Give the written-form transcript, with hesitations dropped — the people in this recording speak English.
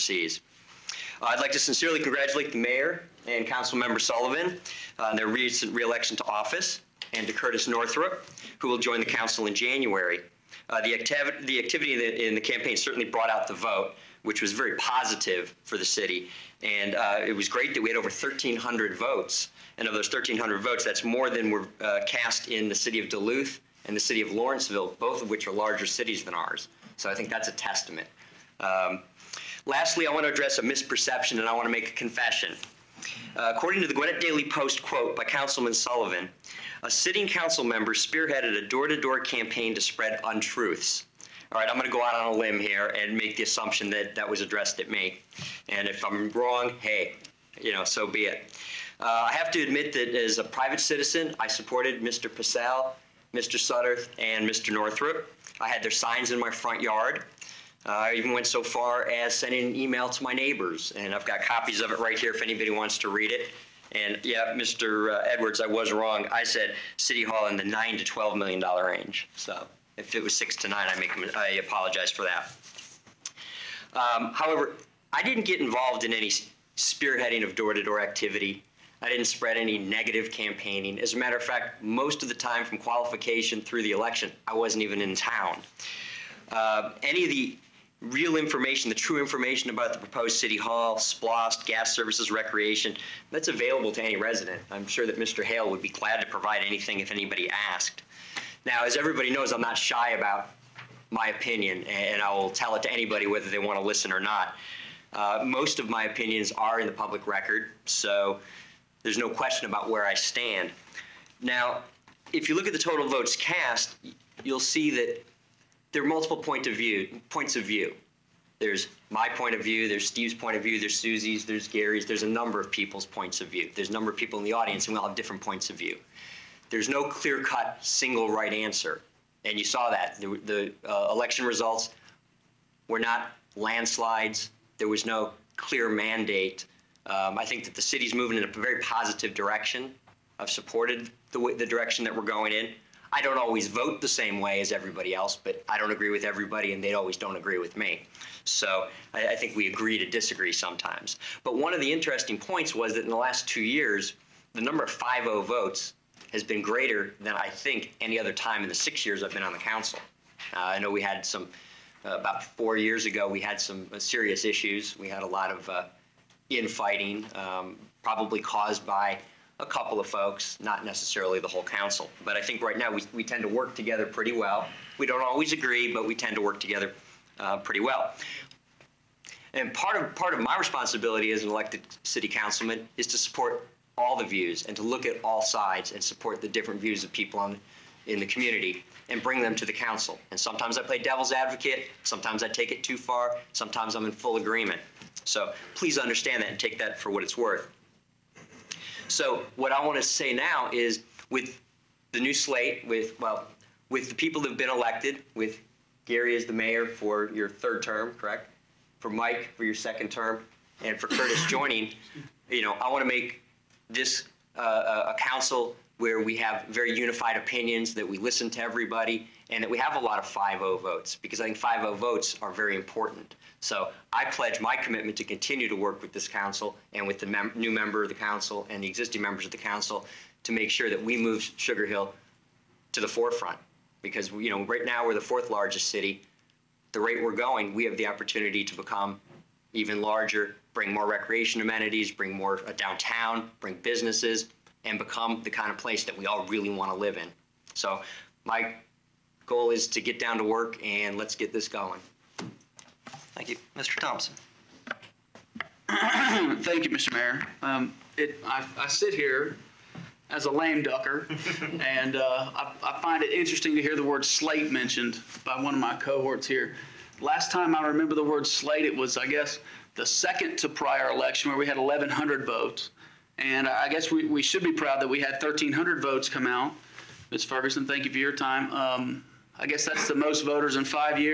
overseas. I'd like to sincerely congratulate the mayor and Councilmember Sullivan on their recent re-election to office, and to Curtis Northrup, who will join the council in January. The activity in the campaign certainly brought out the vote, which was very positive for the city. And it was great that we had over 1,300 votes. And of those 1,300 votes, that's more than were cast in the city of Duluth and the city of Lawrenceville, both of which are larger cities than ours. So I think that's a testament. Lastly, I want to address a misperception, and I want to make a confession. According to the Gwinnett Daily Post quote by Councilman Sullivan, a sitting council member spearheaded a door-to-door campaign to spread untruths. All right, I'm going to go out on a limb here and make the assumption that that was addressed at me. And if I'm wrong, hey, so be it. I have to admit that as a private citizen, I supported Mr. Passell, Mr. Sutterth, and Mr. Northrup. I had their signs in my front yard. I even went so far as sending an email to my neighbors, and I've got copies of it right here if anybody wants to read it. And yeah, Mr. Edwards, I was wrong. I said City Hall in the $9 to $12 million range. So if it was 6 to 9, I apologize for that. However, I didn't get involved in any spearheading of door-to-door activity. I didn't spread any negative campaigning. As a matter of fact, most of the time from qualification through the election, I wasn't even in town. Any of the real information, the true information about the proposed City Hall, SPLOST, gas services, recreation, that's available to any resident. I'm sure that Mr. Hale would be glad to provide anything if anybody asked. Now, as everybody knows, I'm not shy about my opinion, and I will tell it to anybody whether they want to listen or not. Most of my opinions are in the public record, so there's no question about where I stand. Now, if you look at the total votes cast, you'll see that there are multiple points of view. There's my point of view, there's Steve's point of view, there's Susie's, there's Gary's, there's a number of people's points of view. There's a number of people in the audience, and we all have different points of view. There's no clear-cut, single right answer, and you saw that. The election results were not landslides. There was no clear mandate. I think that the city's moving in a very positive direction. I've supported the direction that we're going in. I don't always vote the same way as everybody else, but I don't agree with everybody, and they always don't agree with me. So I think we agree to disagree sometimes. But one of the interesting points was that in the last 2 years, the number of 5-0 votes has been greater than I think any other time in the 6 years I've been on the council. I know we had some, about 4 years ago, we had some serious issues. We had a lot of infighting, probably caused by a couple of folks, not necessarily the whole council. But I think right now we tend to work together pretty well. We don't always agree, but we tend to work together pretty well. And part of my responsibility as an elected city councilman is to support all the views and to look at all sides and support the different views of people in the community and bring them to the council. And sometimes I play devil's advocate, sometimes I take it too far, sometimes I'm in full agreement. So please understand that and take that for what it's worth. So what I want to say now is with the new slate, with the people that have been elected, with Gary as the mayor for your 3rd term, correct? For Mike for your 2nd term, and for Curtis joining, I want to make this a council where we have very unified opinions, that we listen to everybody, and that we have a lot of 5-0 votes, because I think 5-0 votes are very important. So I pledge my commitment to continue to work with this council and with the new member of the council and the existing members of the council to make sure that we move Sugar Hill to the forefront. Because right now we're the 4th largest city. The rate we're going, we have the opportunity to become even larger, bring more recreation amenities, bring more downtown, bring businesses, and become the kind of place that we all really want to live in. So my goal is to get down to work, and let's get this going. Thank you. Mr. Thompson. Thank you, Mr. Mayor. I sit here as a lame ducker, and I find it interesting to hear the word slate mentioned by one of my cohorts here. Last time I remember the word slate, it was, I guess, the 2nd to prior election where we had 1,100 votes. And I guess we should be proud that we had 1,300 votes come out. Ms. Ferguson, thank you for your time. I guess that's the most voters in 5 years.